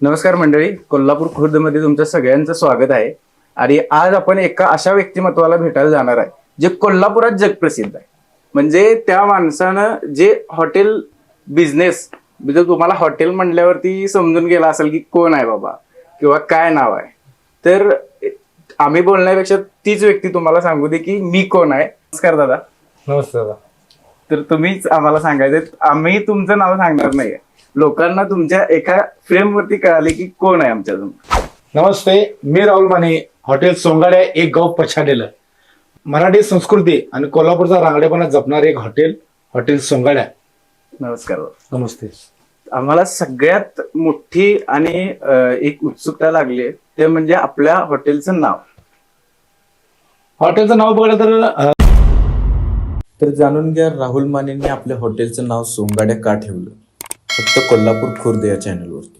नमस्कार मंडळी, कोल्हापूर खुर्दमध्ये तुमचं सगळ्यांचं स्वागत आहे. आणि आज आपण एका अशा व्यक्तिमत्वाला भेटायला जाणार आहे जे कोल्हापुरात जगप्रसिद्ध आहे. म्हणजे त्या माणसानं जे हॉटेल बिझनेस म्हणजे तुम्हाला हॉटेल म्हणल्यावरती समजून गेला असेल की कोण आहे बाबा किंवा काय नाव आहे. तर आम्ही बोलण्यापेक्षा तीच व्यक्ती तुम्हाला सांगू दे की मी कोण आहे. नमस्कार दादा. नमस्ते दादा. तर तुम्हीच आम्हाला सांगायचं, आम्ही तुमचं नाव सांगणार नाहीये. लोकांना तुमच्या एका फ्रेम वरती कळाले की कोण आहे आमच्याजवळ. नमस्ते, मी राहुल माने. हॉटेल सोंगाड्या एक गाव पछाडेलं. मराठी संस्कृती आणि कोल्हापूरचा रांगडेपणा जपणारे एक हॉटेल सोंगाड्या. नमस्कार. नमस्ते. आम्हाला सगळ्यात मोठी आणि एक उत्सुकता लागली ते म्हणजे आपल्या हॉटेलचं नाव. हॉटेलचं नाव बघायला तर जाणून घ्या राहुल मानेंनी आपल्या हॉटेलचं नाव सोंगाड्या का ठेवलं, फक्त कोल्हापूर खुर्द या चॅनलवरती.